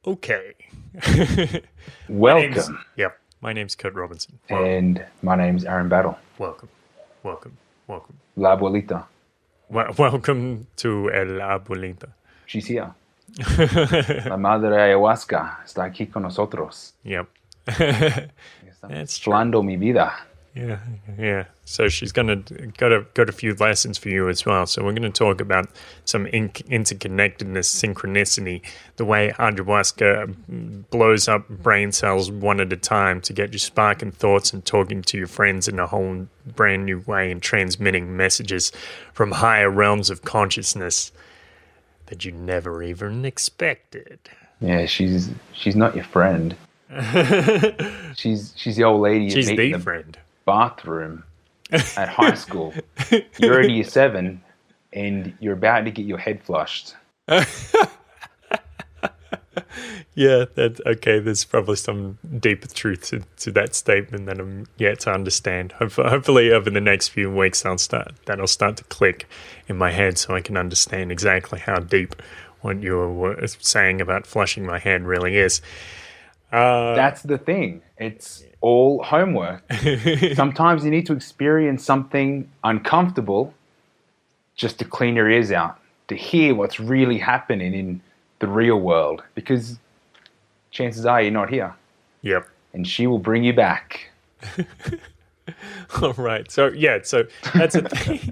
Okay. Welcome. My name's Kurt Robinson. And my name's Aaron Battle. Welcome. Welcome. La abuelita. Welcome to El Abuelita. She's here. La Madre Ayahuasca está aquí con nosotros. Yep. That's Flando mi vida. Yeah. So she's got a few lessons for you as well. So we're going to talk about some interconnectedness, synchronicity, the way ayahuasca blows up brain cells one at a time to get you sparking thoughts and talking to your friends in a whole brand new way and transmitting messages from higher realms of consciousness that you never even expected. Yeah, she's not your friend. She's the old lady. She's the friend. Bathroom at high school. You're already year 7 and you're about to get your head flushed. Yeah, okay. There's probably some deeper truth to that statement that I'm yet to understand. Hopefully over the next few weeks that'll start to click in my head so I can understand exactly how deep what you were saying about flushing my head really is. That's the thing. It's all homework. Sometimes you need to experience something uncomfortable just to clean your ears out, to hear what's really happening in the real world, because chances are you're not here. Yep. And she will bring you back. All right. So that's a thing.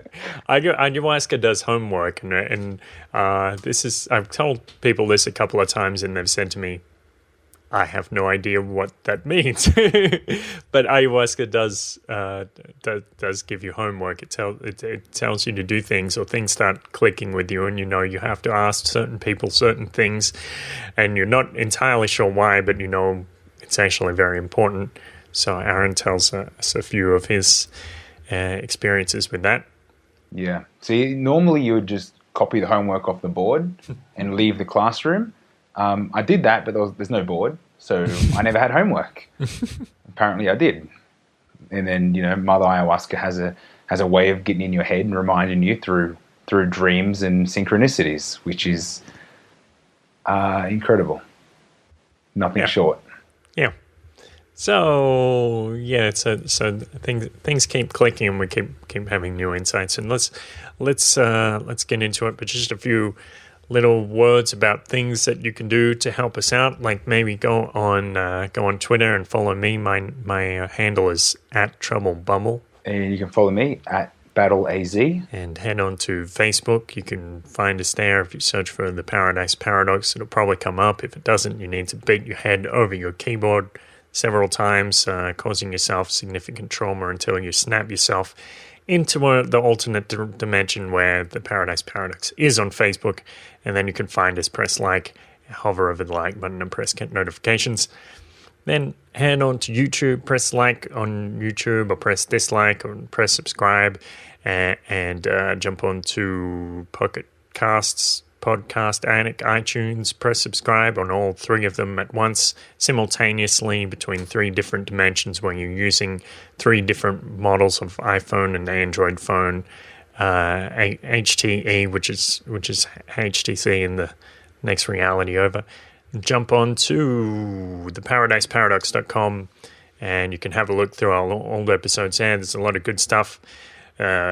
Ayahuasca does homework, and this is, I've told people this a couple of times, and they've said to me, I have no idea what that means. But ayahuasca does give you homework. It tells you to do things, or things start clicking with you, and you have to ask certain people certain things, and you're not entirely sure why, but it's actually very important. So Aaron tells us a few of his experiences with that. Yeah. See, normally you would just copy the homework off the board and leave the classroom. I did that, but there's no board, so I never had homework. Apparently I did. And then, Mother Ayahuasca has a way of getting in your head and reminding you through dreams and synchronicities, which is incredible. Nothing short. Yeah. So things keep clicking, and we keep having new insights. And let's get into it. But just a few little words about things that you can do to help us out. Like maybe go on Twitter and follow me. My handle is @TroubleBumble. And you can follow me @BattleAZ. And head on to Facebook. You can find us there. If you search for the Paradise Paradox, it'll probably come up. If it doesn't, you need to beat your head over your keyboard several times, causing yourself significant trauma until you snap yourself into the alternate dimension where the Paradise Paradox is on Facebook. And then you can find us, press like, hover over the like button and press notifications. Then head on to YouTube, press like on YouTube, or press dislike, or press subscribe, and jump on to Pocket Casts, Podcast Addict, iTunes, press subscribe on all 3 of them at once, simultaneously between 3 different dimensions where you're using 3 different models of iPhone and Android phone, HTE, which is HTC in the next reality over. Jump on to theparadiseparadox.com, and you can have a look through our old episodes there. There's a lot of good stuff.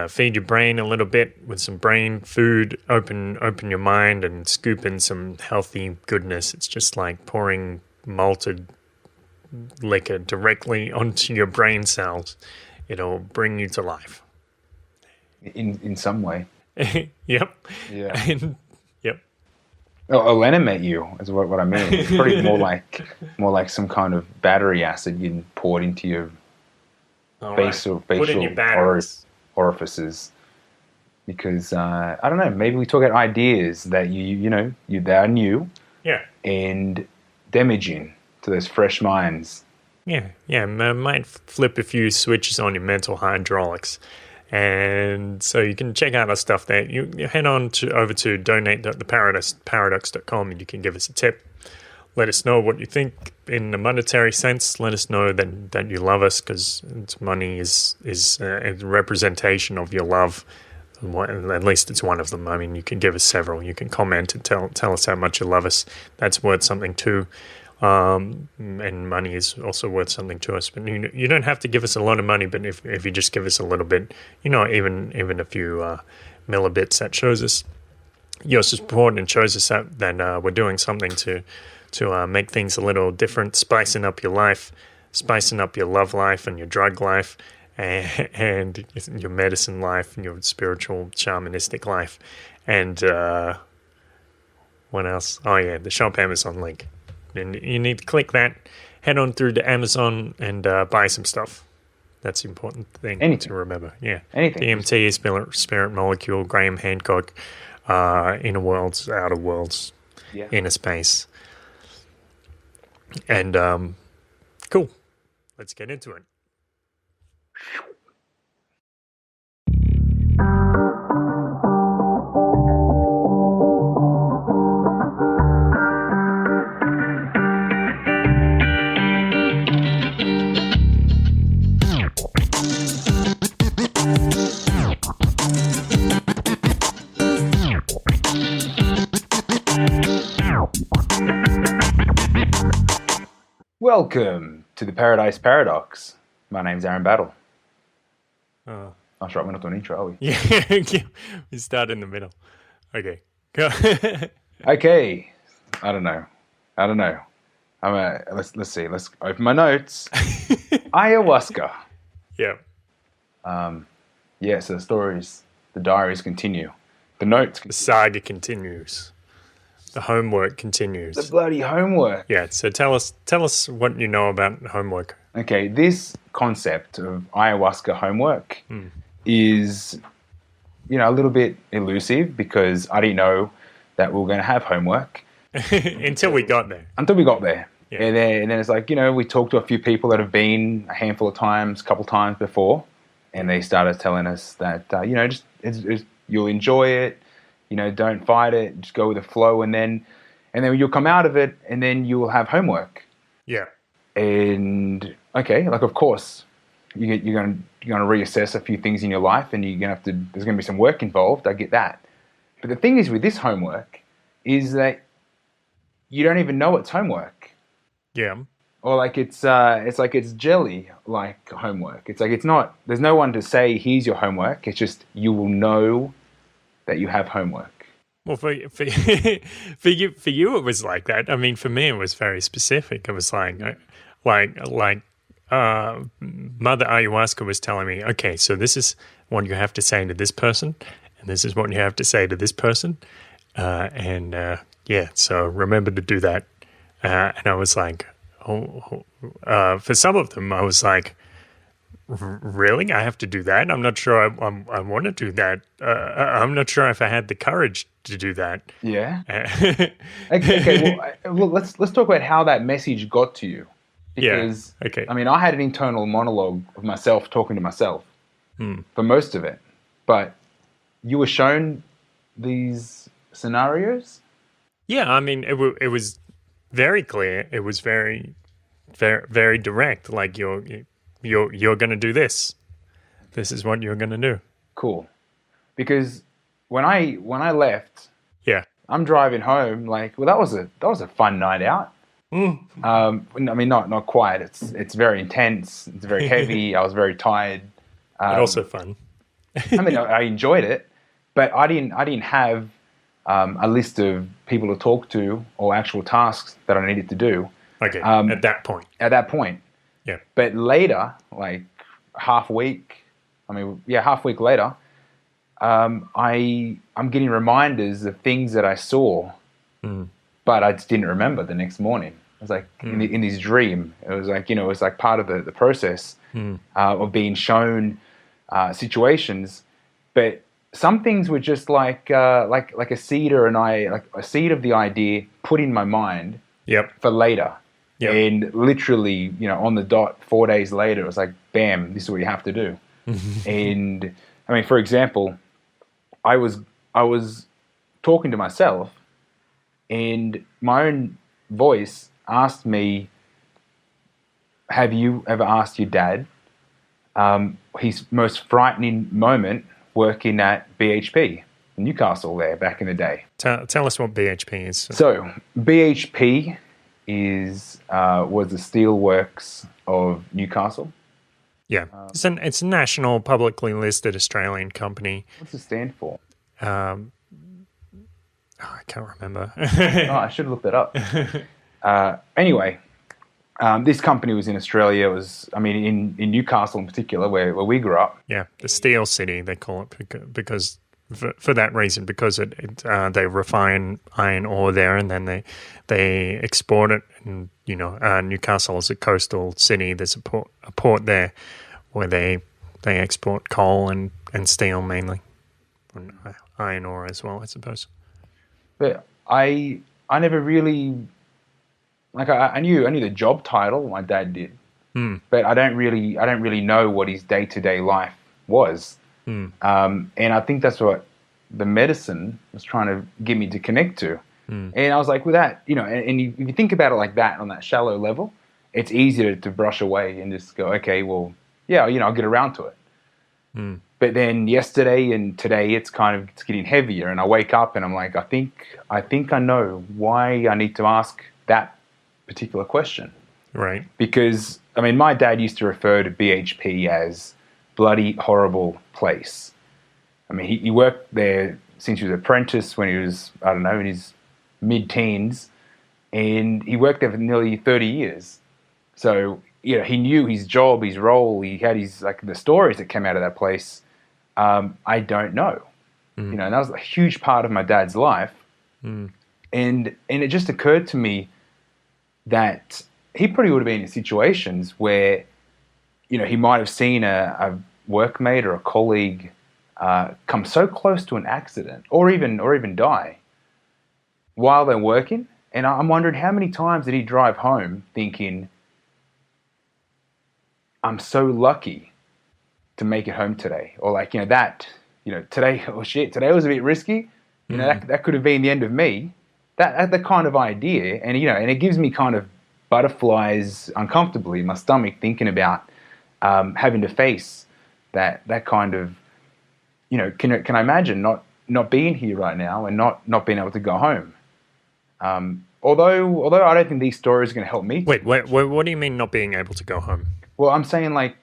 Feed your brain a little bit with some brain food, open your mind, and scoop in some healthy goodness. It's just like pouring malted liquor directly onto your brain cells. It'll bring you to life. In some way. Yep. Yeah. Yep. It'll animate you, is what I mean. It's probably more like some kind of battery acid you poured into your facial orifices, because I don't know, maybe we talk about ideas that that are new, and damaging to those fresh minds. Yeah, might flip a few switches on your mental hydraulics, and so you can check out our stuff there. You head on over to donate.theparadise.com, and you can give us a tip. Let us know what you think in a monetary sense. Let us know that you love us, because money is a representation of your love At least it's one of them. I mean, you can give us several. You can comment and tell us how much you love us. That's worth something too. And money is also worth something to us. But you don't have to give us a lot of money. But if you just give us a little bit, even a few millibits, that shows us your support and shows us that we're doing something to make things a little different, spicing up your life, spicing up your love life and your drug life, and your medicine life and your spiritual shamanistic life. And what else? Oh yeah, the Shop Amazon link. And you need to click that, head on through to Amazon and buy some stuff. That's the important thing to remember. Yeah. Anything. DMT, Spirit Molecule, Graham Hancock, Inner Worlds, Outer Worlds, Inner Space. And cool. Let's get into it. Welcome to the Paradise Paradox. My name's Aaron Battle. Oh. That's right, we're not doing intro, are we? Yeah, we start in the middle. Okay, go. Okay, I don't know. Let's see. Let's open my notes. Ayahuasca. Yeah. So the diaries continue. The notes The saga continues. The homework continues. The bloody homework. Yeah, so tell us what you know about homework. Okay, this concept of ayahuasca homework is, a little bit elusive because I didn't know that we were going to have homework. Until we got there. Yeah. And then it's like, we talked to a few people that have been a handful of times, a couple times before, and they started telling us that, you'll enjoy it. Don't fight it. Just go with the flow, and then you'll come out of it, and then you will have homework. Yeah. And okay, of course, you're going to reassess a few things in your life, and there's going to be some work involved. I get that, but the thing is with this homework is that you don't even know it's homework. Yeah. Or it's jelly like homework. It's not. There's no one to say here's your homework. It's just you will know that you have homework. Well, for you, it was like that. I mean, for me, it was very specific. It was like Mother Ayahuasca was telling me, okay, so this is what you have to say to this person, and this is what you have to say to this person, so remember to do that. And I was like, for some of them, I was like, really? I have to do that? I'm not sure I want to do that. I'm not sure if I had the courage to do that. Yeah. Okay. Well, let's talk about how that message got to you. Because, Okay. I mean, I had an internal monologue of myself talking to myself for most of it. But you were shown these scenarios? Yeah, I mean, it was very clear. It was very, very, very direct. Like you're going to do this. This is what you're going to do. Cool. Because when I left, I'm driving home. That was a fun night out. I mean, not quite. It's very intense. It's very heavy. I was very tired. But also fun. I mean, I enjoyed it, but I didn't have a list of people to talk to or actual tasks that I needed to do. Okay. At that point. Yeah. But later, half week later, I'm getting reminders of things that I saw, but I just didn't remember the next morning. It was like in this dream. It was like, it was like part of the process of being shown situations. But some things were just like a seed or a seed of the idea put in my mind for later. Yep. And literally, on the dot, 4 days later, it was like, bam, this is what you have to do. And I mean, for example, I was talking to myself, and my own voice asked me, have you ever asked your dad his most frightening moment working at BHP in Newcastle there back in the day. Tell us what BHP is. So BHP was the steelworks of Newcastle. Yeah, it's a national, publicly listed Australian company. What's it stand for? I can't remember. I should have looked that up. Anyway, this company was in Australia. It was, in Newcastle in particular, where we grew up. Yeah, the Steel City, they call it, because for that reason, because they refine iron ore there, and then they export it. And Newcastle is a coastal city. There's a port there where they export coal and steel mainly, and iron ore as well, I suppose. But I never really, I knew the job title. My dad did, but I don't really know what his day-to-day life was. And I think that's what the medicine was trying to get me to connect to. And I was like, with that, and if you think about it like that, on that shallow level, it's easier to brush away and just go, okay, well, yeah, I'll get around to it. But then yesterday and today, it's getting heavier, and I wake up and I'm like, I think I know why I need to ask that particular question. Right. Because, my dad used to refer to BHP as bloody horrible place. He worked there since he was an apprentice when he was, in his mid-teens, and he worked there for nearly 30 years. So, he knew his job, his role, he had the stories that came out of that place. I don't know. And that was a huge part of my dad's life. And it just occurred to me that he probably would have been in situations where, he might have seen a workmate or a colleague come so close to an accident or even die while they're working. And I'm wondering how many times did he drive home thinking, I'm so lucky to make it home today. Or today, oh shit, today was a bit risky. That could have been the end of me. That the kind of idea. And, and it gives me kind of butterflies uncomfortably in my stomach thinking about having to face that kind of, can I imagine not being here right now and not being able to go home? Although I don't think these stories are going to help me. Wait, what do you mean not being able to go home? Well, I'm saying I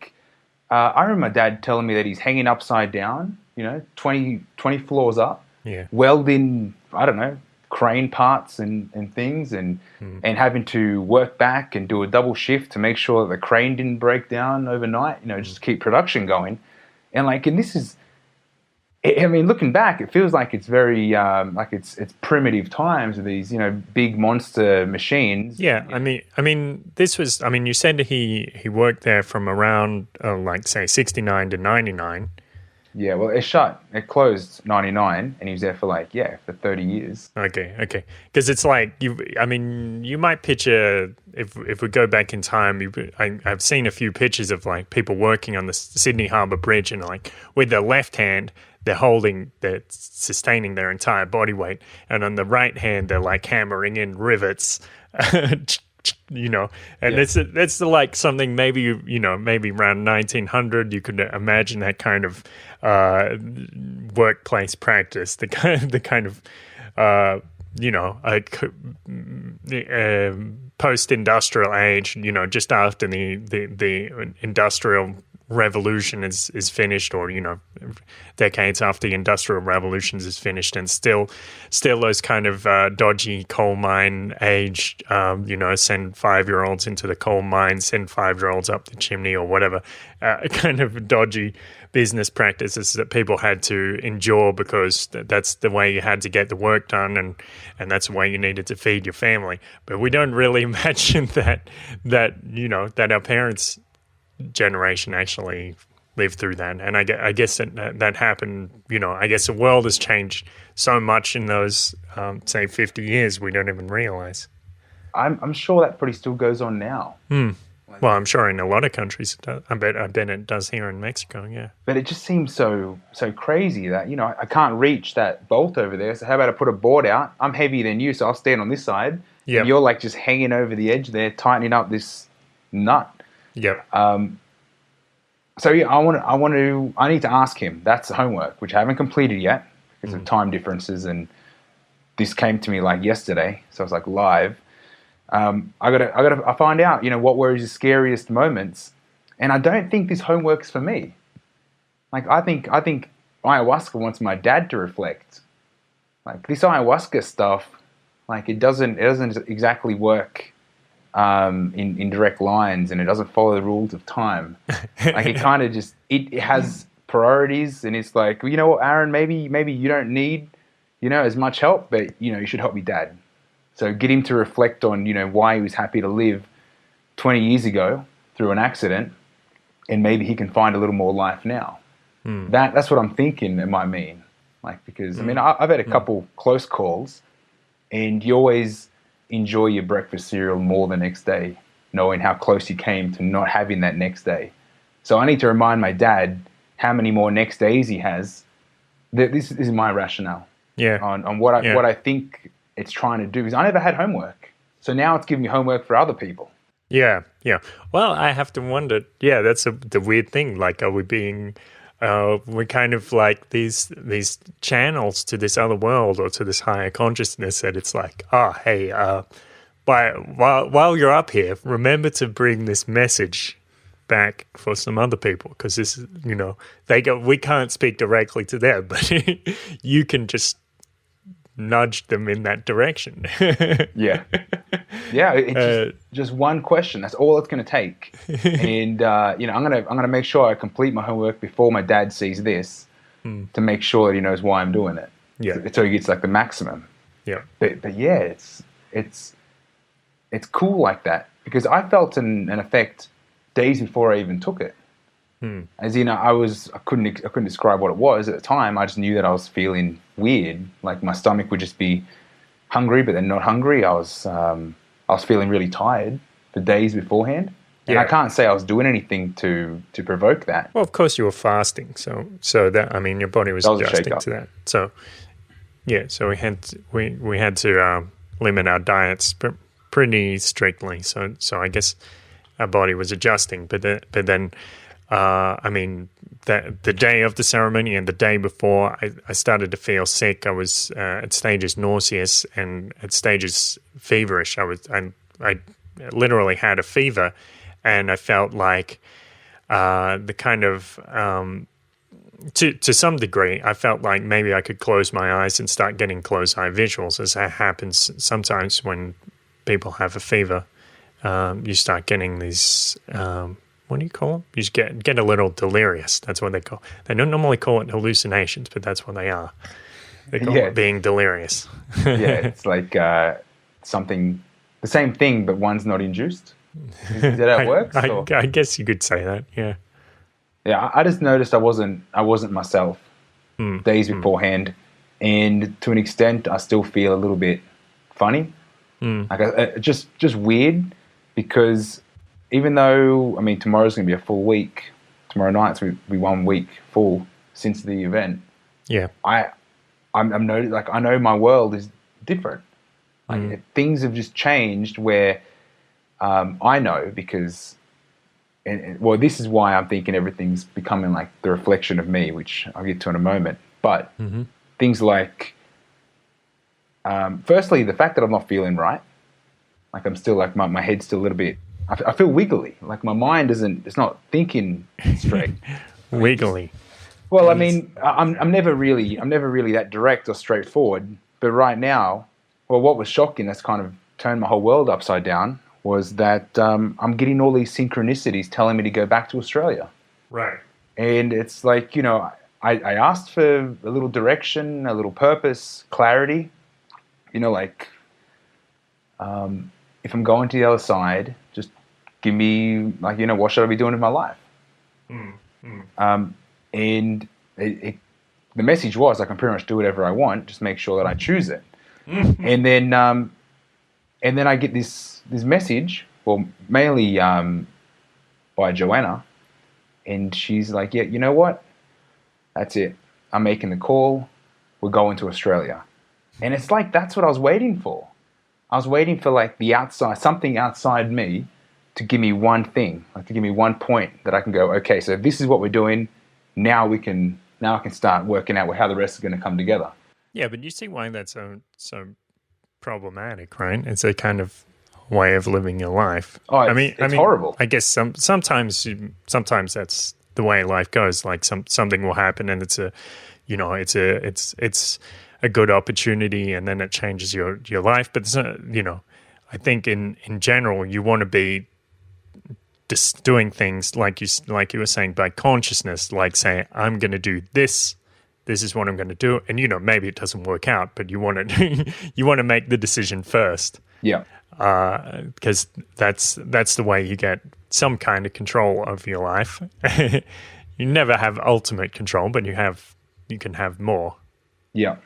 remember my dad telling me that he's hanging upside down, 20 floors up, welding, crane parts and things, and having to work back and do a double shift to make sure that the crane didn't break down overnight, just keep production going. And this is, looking back, it feels like it's very, it's primitive times with these, big monster machines. Yeah, this was, you said he worked there from around, say, 69 to 99. Yeah, well, it closed 99, and he was there for for 30 years. Okay. Because it's you might picture, if we go back in time, I've seen a few pictures of people working on the Sydney Harbour Bridge, and with their left hand, they're sustaining their entire body weight, and on the right hand, they're hammering in rivets. That's something maybe maybe around 1900 you could imagine that kind of workplace practice, the kind of post-industrial age, just after the industrial revolution is finished, or decades after the industrial revolutions is finished, and still those kind of dodgy coal mine age, send 5-year-olds into the coal mine, send 5-year-olds up the chimney, or whatever kind of dodgy business practices that people had to endure because that's the way you had to get the work done, and that's the way you needed to feed your family. But we don't really imagine that our parents' generation actually lived through that. And I guess that happened, I guess the world has changed so much in those, say, 50 years, we don't even realize. I'm sure that probably still goes on now. Well, I'm sure in a lot of countries it does. I bet it does here in Mexico, yeah. But it just seems so crazy that, I can't reach that bolt over there. So how about I put a board out? I'm heavier than you, so I'll stand on this side. Yep. And you're just hanging over the edge there, tightening up this nut. Yep. So yeah, I need to ask him. That's the homework, which I haven't completed yet because of time differences, and this came to me like yesterday, so it's like live. I find out, what were his scariest moments, and I don't think this homework's for me. Like I think ayahuasca wants my dad to reflect. Like this ayahuasca stuff, like it doesn't exactly work in direct lines, and it doesn't follow the rules of time. Like it kind of just it has priorities, and it's like, well, you know what, Aaron, maybe you don't need as much help, but you should help your dad. So get him to reflect on why he was happy to live 20 years ago through an accident, and maybe he can find a little more life now. That's what I'm thinking it might mean. Like, because I mean I've had a couple close calls, and you always enjoy your breakfast cereal more the next day, knowing how close you came to not having that next day. So I need to remind my dad how many more next days he has. This is my rationale. Yeah. On what I think it's trying to do. Is I never had homework, so now it's giving me homework for other people. Yeah. Well, I have to wonder. Yeah, that's the weird thing. Like, are we being? We're kind of like these channels to this other world or to this higher consciousness that it's like, hey, while you're up here, remember to bring this message back for some other people, because this is, we can't speak directly to them, but you can just nudge them in that direction. Yeah. It's just one question. That's all it's going to take. And I'm gonna make sure I complete my homework before my dad sees this, to make sure that he knows why I'm doing it. Yeah. So he gets like the maximum. Yeah. But yeah, it's cool like that, because I felt an effect days before I even took it. As I couldn't describe what it was at the time. I just knew that I was feeling weird. Like my stomach would just be hungry, but then not hungry. I was feeling really tired for days beforehand, and I can't say I was doing anything to provoke that. Well, of course you were fasting, so that, I mean, your body was adjusting to that. So yeah, so we had to limit our diets pretty strictly. So I guess our body was adjusting, but then. I mean, the day of the ceremony and the day before, I started to feel sick. I was at stages nauseous and at stages feverish. I literally had a fever, and I felt like the kind of to some degree, I felt like maybe I could close my eyes and start getting closed eye visuals, as that happens sometimes when people have a fever. You start getting these. What do you call them? You just get a little delirious. That's what they call. They don't normally call it hallucinations, but that's what they are. They call it being delirious. Yeah, it's like something, the same thing, but one's not induced. Is that how it works? I guess you could say that. Yeah. Yeah, I just noticed I wasn't myself days beforehand, and to an extent, I still feel a little bit funny, like just weird, because. Even though, I mean, tomorrow's going to be a full week. Tomorrow night's will be 1 week full since the event. Yeah. I'm like, I know my world is different. Like things have just changed where I know, because, well, this is why I'm thinking everything's becoming like the reflection of me, which I'll get to in a moment. But things like, firstly, the fact that I'm not feeling right. Like I'm still like, my head's still a little bit, I feel wiggly. Like my mind it's not thinking straight. Wiggly. Well, I mean, I'm never really that direct or straightforward. But right now, well, what was shocking, that's kind of turned my whole world upside down, was that I'm getting all these synchronicities telling me to go back to Australia. Right. And it's like, I asked for a little direction, a little purpose, clarity. Like, if I'm going to the other side, just give me, like, what should I be doing with my life? And the message was, I can pretty much do whatever I want, just make sure that I choose it. And then I get this message, well, mainly by Joanna, and she's like, yeah, you know what? That's it. I'm making the call. We're going to Australia. And it's like, that's what I was waiting for. I was waiting for like the outside, something outside me to give me one thing, like to give me one point that I can go, okay, so this is what we're doing. Now I can start working out how the rest is going to come together. Yeah, but you see why that's so problematic, right? It's a kind of way of living your life. Oh, it's horrible. I guess sometimes that's the way life goes. Like something will happen, and it's a good opportunity, and then it changes your life. But it's not, I think in general you want to be just doing things like you were saying by consciousness, like say I'm going to do this. This is what I'm going to do, and maybe it doesn't work out, but you want to you want to make the decision first. Yeah. Because that's the way you get some kind of control of your life. You never have ultimate control, but you can have more. Yeah.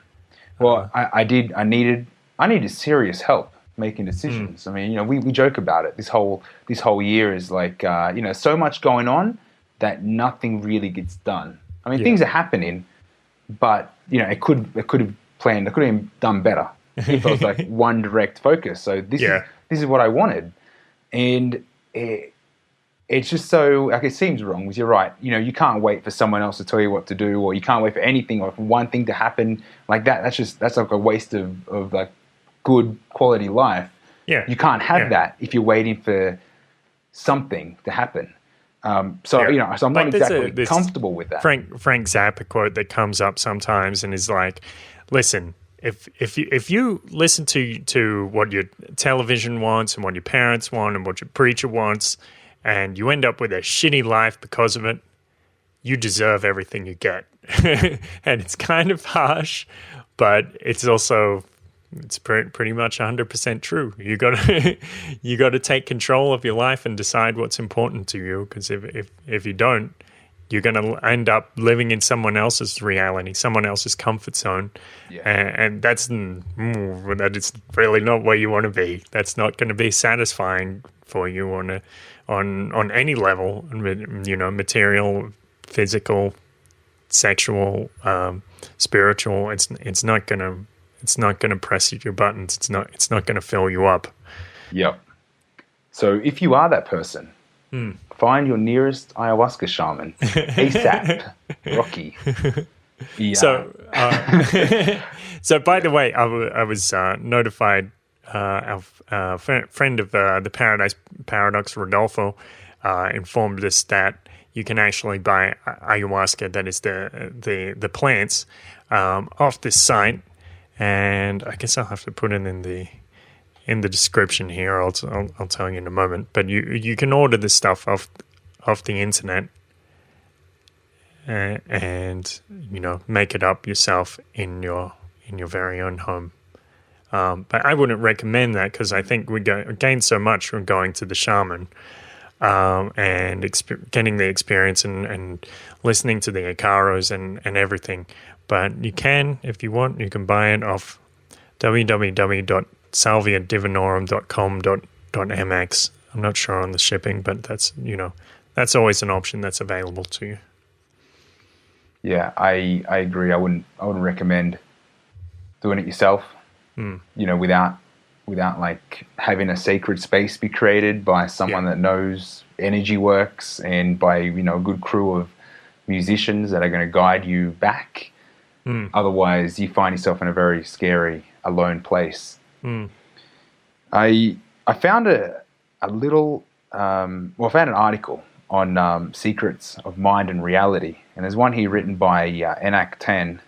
Well, I needed serious help making decisions. I mean, we joke about it. This whole year is like so much going on that nothing really gets done. I mean, things are happening, but it could have planned. I could have done better if it was like one direct focus. So this is what I wanted, and it's just so like it seems wrong. Because you're right. You can't wait for someone else to tell you what to do, or you can't wait for anything or for one thing to happen like that. That's like a waste of like good quality life. Yeah, you can't have that if you're waiting for something to happen. So I'm not exactly comfortable with that. Frank Zappa quote that comes up sometimes and is like, listen, if you listen to what your television wants and what your parents want and what your preacher wants, and you end up with a shitty life because of it, you deserve everything you get. And it's kind of harsh, but it's also pretty much 100% true. You got to take control of your life and decide what's important to you. Because if you don't, you're going to end up living in someone else's reality, someone else's comfort zone, and that is really not where you want to be. That's not going to be satisfying for you on any level. Material, physical, sexual, spiritual. It's not going to. It's not going to press your buttons. It's not going to fill you up. Yep. So if you are that person, find your nearest ayahuasca shaman ASAP. Rocky. Yeah. So by the way, I was notified. Our friend of the Paradise Paradox, Rodolfo, informed us that you can actually buy ayahuasca, that is the plants, off this site. And I guess I'll have to put it in the description here. I'll tell you in a moment. But you can order this stuff off the internet, and make it up yourself in your very own home. But I wouldn't recommend that because I think we gain so much from going to the shaman and getting the experience and listening to the Icaros and everything. But you can, if you want, you can buy it off www.salviadivinorum.com.mx. I'm not sure on the shipping, but that's always an option that's available to you. Yeah, I agree. I wouldn't recommend doing it yourself. Without like having a sacred space be created by someone that knows energy works and by a good crew of musicians that are going to guide you back. Otherwise, you find yourself in a very scary, alone place. I found I found an article on secrets of mind and reality, and there's one here written by Enoch 10.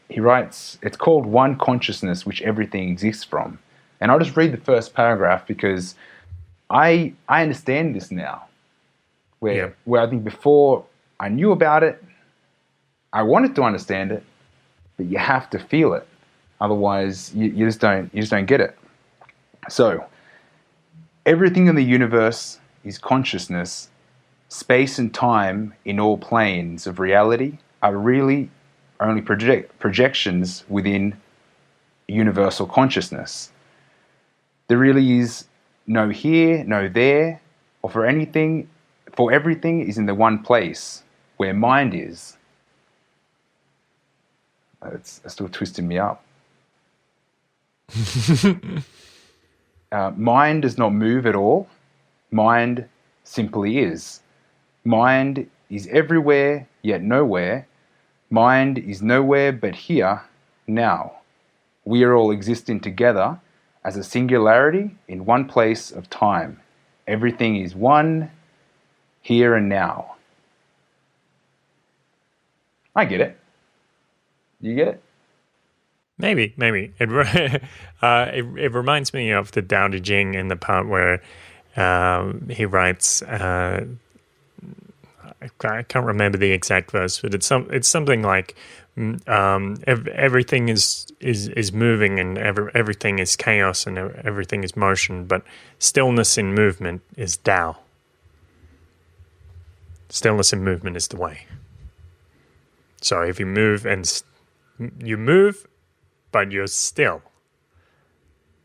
He writes, it's called One Consciousness Which Everything Exists From. And I'll just read the first paragraph because I understand this now. Where I think before I knew about it, I wanted to understand it, but you have to feel it. Otherwise, you just don't get it. So, everything in the universe is consciousness. Space and time in all planes of reality are really only projections within universal consciousness. There really is no here, no there, or for everything is in the one place where mind is. It's still twisting me up. Mind does not move at all. Mind simply is. Mind is everywhere, yet nowhere. Mind is nowhere but here, now. We are all existing together as a singularity in one place of time. Everything is one, here and now. I get it. You get it? Maybe. It reminds me of the Tao Te Ching in the part where he writes. I can't remember the exact verse, but it's something like everything is moving and everything is chaos and everything is motion, but stillness in movement is Tao. Stillness in movement is the way. So if you move you move, but you're still.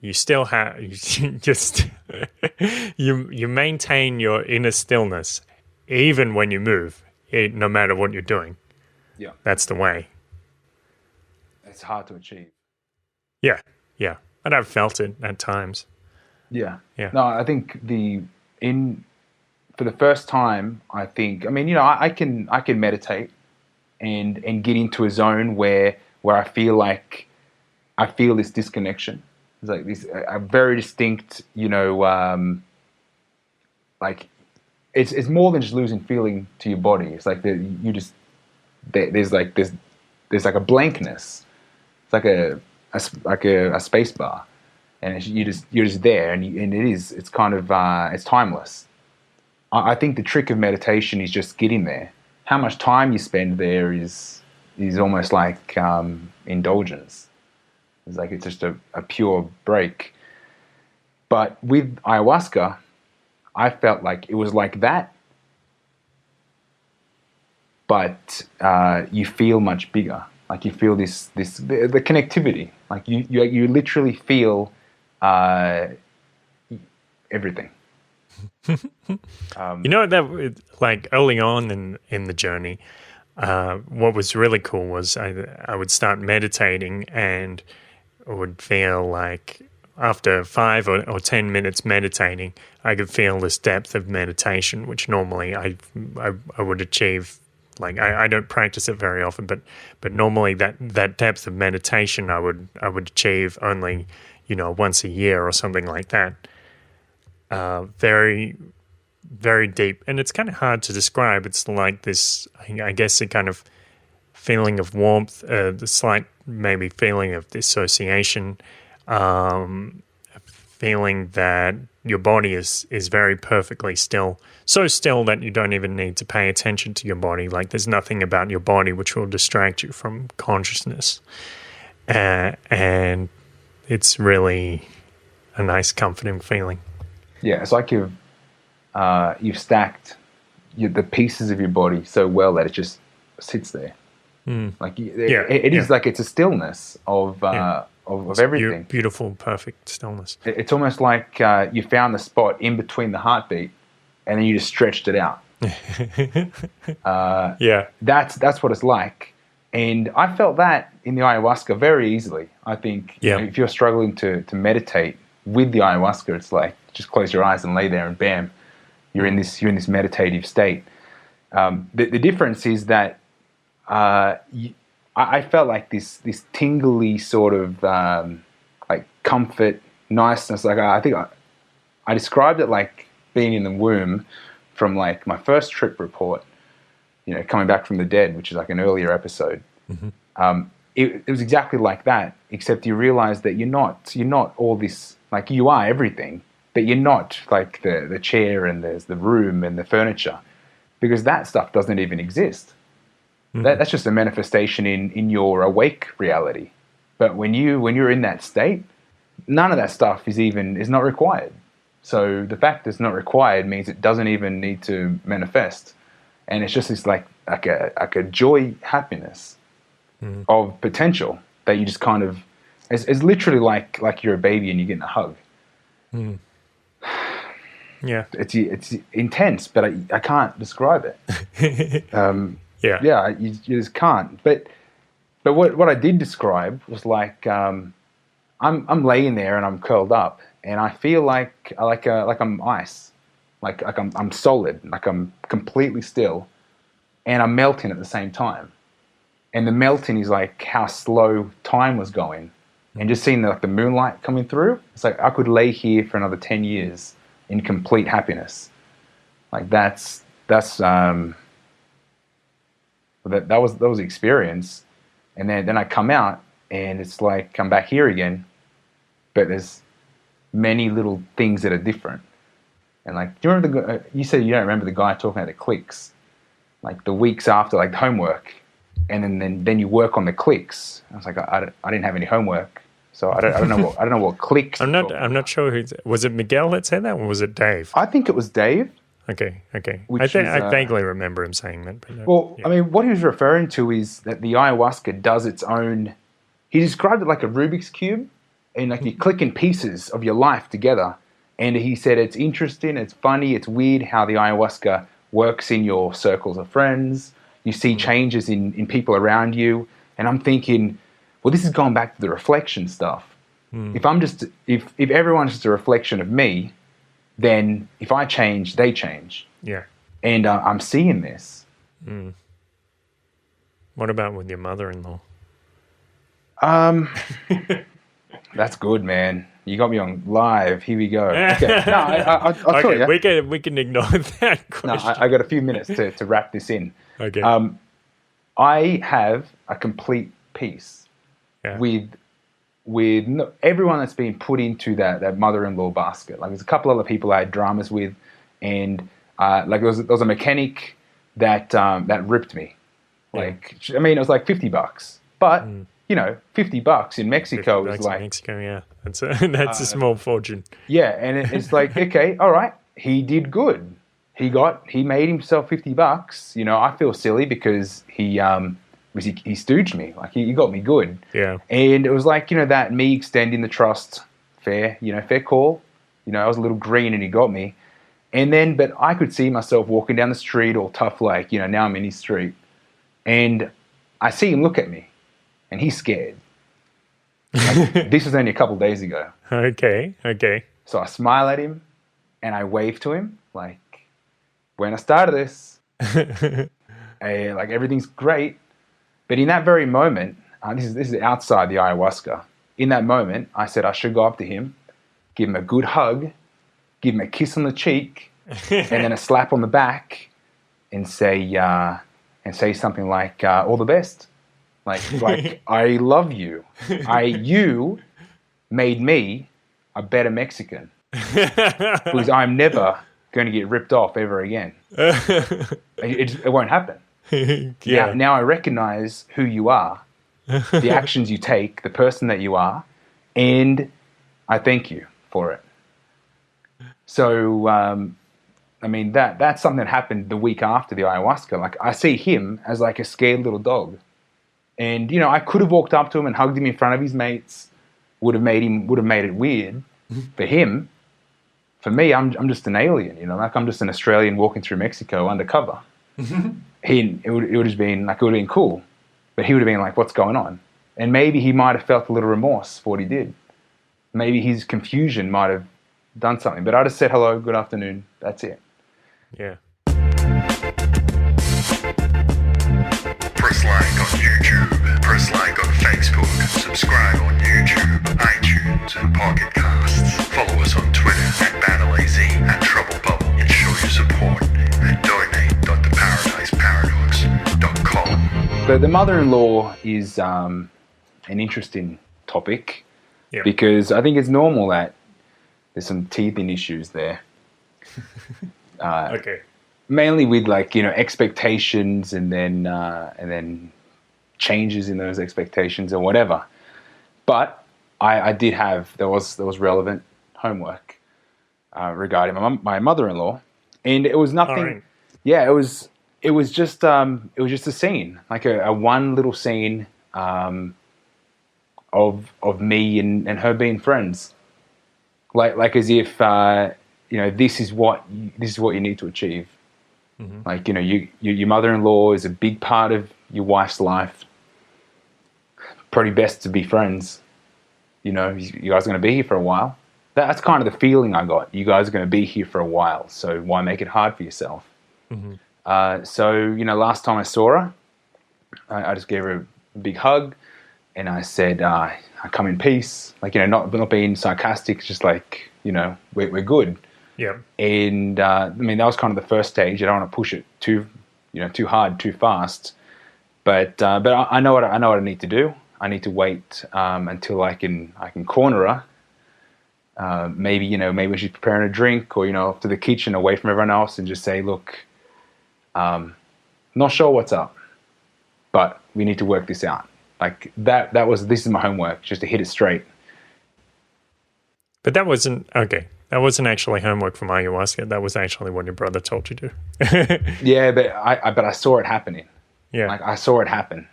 You still have you maintain your inner stillness even when you move, no matter what you're doing. Yeah. That's the way. It's hard to achieve. Yeah. But I've felt it at times. Yeah. Yeah. No, I think for the first time, I can meditate and get into a zone where I feel this disconnection. It's like this a very distinct, like it's more than just losing feeling to your body. It's like there's like a blankness. It's like a space bar, and you're just there, and it's kind of it's timeless. I think the trick of meditation is just getting there. How much time you spend there is almost like indulgence. It's just a pure break. But with ayahuasca, I felt like it was like that, but you feel much bigger. Like you feel the connectivity. Like you literally feel everything. That like early on in the journey, what was really cool was I would start meditating and I would feel like after 5 or 10 minutes meditating, I could feel this depth of meditation, which normally I would achieve. Like I don't practice it very often, but normally that depth of meditation I would achieve only once a year or something like that. Very, very deep, and it's kind of hard to describe. It's like this, I guess, a kind of feeling of warmth, the slight maybe feeling of dissociation, feeling that your body is very perfectly still, so still that you don't even need to pay attention to your body. Like there's nothing about your body which will distract you from consciousness, and it's really a nice, comforting feeling. Yeah, it's like you've stacked the pieces of your body so well that it just sits there. Like it is like it's a stillness of everything. Beautiful, perfect stillness. It's almost like you found the spot in between the heartbeat, and then you just stretched it out. That's what it's like, and I felt that in the ayahuasca very easily. I think if you're struggling to meditate with the ayahuasca, it's like just close your eyes and lay there, and bam, you're in this meditative state. The difference is that I felt like this tingly sort of like comfort, niceness. Like I think I described it like being in the womb from like my first trip report, coming back from the dead, which is like an earlier episode. Mm-hmm. It was exactly like that, except you realize that you're not all this, like you are everything, but you're not like the chair and there's the room and the furniture, because that stuff doesn't even exist. Mm-hmm. That's just a manifestation in your awake reality. But when you're in that state, none of that stuff is not required. So the fact that it's not required means it doesn't even need to manifest, and it's just this like a joy, happiness of potential that you just kind of it's literally like you're a baby and you're getting a hug. Yeah, it's intense, but I can't describe it. You just can't. But what I did describe was like I'm laying there and I'm curled up, and I feel like I'm ice, like I'm solid, like I'm completely still, and I'm melting at the same time. And the melting is like how slow time was going, and just seeing the moonlight coming through. It's like I could lay here for another 10 years in complete happiness. Like that was the experience. And then I come out and it's like I'm back here again, but there's many little things that are different. And like, do you remember you said you don't remember the guy talking about the clicks, like the weeks after, like the homework, and then you work on the clicks. I was like, I didn't have any homework, so I don't know what clicks. I'm not sure was it Miguel that said that, or was it Dave? I think it was Dave. Okay. I vaguely remember him saying that. But well, yeah. I mean, what he was referring to is that the ayahuasca does its own. He described it like a Rubik's cube, and like you click in pieces of your life together. And he said it's interesting, it's funny, it's weird how the ayahuasca works in your circles of friends. You see changes in people around you, and I'm thinking, well, this is going back to the reflection stuff. If everyone's just a reflection of me, then if I change, they change. Yeah. And I'm seeing this. What about with your mother-in-law? That's good, man. You got me on live. Here we go. Okay. No, I'll tell you. We can ignore that question. No, I got a few minutes to wrap this in. Okay. I have a complete peace with everyone that's been put into that mother-in-law basket. Like there's a couple other people I had dramas with, and like there was a mechanic that ripped me. Like I mean, it was like $50, but you know, $50 in Mexico is like in Mexico, yeah. That's a small fortune. Yeah, and it's like, okay, all right, he did good. He made himself $50. You know, I feel silly because he stooged me. Like he got me good. Yeah. And it was like, you know, that me extending the trust, fair call. You know, I was a little green and he got me. And then, but I could see myself walking down the street all tough, like, you know, now I'm in his street. And I see him look at me and he's scared. Like, this was only a couple of days ago. Okay. So I smile at him and I wave to him like, when I started this, like everything's great. But in that very moment, this is outside the ayahuasca. In that moment, I said I should go up to him, give him a good hug, give him a kiss on the cheek, and then a slap on the back, and say something like, "All the best." Like I love you. You made me a better Mexican because I'm never going to get ripped off ever again. It won't happen. Yeah. Now I recognize who you are, the actions you take, the person that you are, and I thank you for it. So, I mean, that's something that happened the week after the ayahuasca. Like I see him as like a scared little dog. And, you know, I could have walked up to him and hugged him in front of his mates, would have made it weird. For him, for me, I'm just an alien, you know, like I'm just an Australian walking through Mexico undercover. It would have been cool, but he would have been like, what's going on? And maybe he might have felt a little remorse for what he did. Maybe his confusion might have done something, but I just said hello, good afternoon. That's it. Yeah. Press like on YouTube, press like on Facebook, subscribe on YouTube, iTunes, and Pocket Casts. Follow us on Twitter @BattleAZ, @TroubleBubble, and show your support at donate.theparadiseparadox.com. But the mother-in-law is an interesting topic because I think it's normal that there's some teething issues there. Okay. Mainly with like, you know, expectations and then changes in those expectations or whatever. But I did have there was relevant homework regarding my mother-in-law, and it was nothing. Right. Yeah, it was just a scene, like a one little scene of me and her being friends, like as if you know, this is what you need to achieve. Mm-hmm. Like, you know, your mother-in-law is a big part of your wife's life. Probably best to be friends. you know, you guys are going to be here for a while. That's kind of the feeling I got. You guys are going to be here for a while, so why make it hard for yourself? So, you know, last time I saw her, I just gave her a big hug, and I said, I come in peace. Like, you know, not being sarcastic, just like, you know, we're good. Yeah. And I mean, that was kind of the first stage. I don't want to push it too hard, too fast. But I know what I need to do. I need to wait until I can corner her. Maybe when she's preparing a drink, or, you know, off to the kitchen away from everyone else, and just say, look, not sure what's up, but we need to work this out. Like this is my homework, just to hit it straight. But that wasn't actually homework from ayahuasca. That was actually what your brother told you to do. Yeah, but I saw it happening. Yeah. Like, I saw it happen.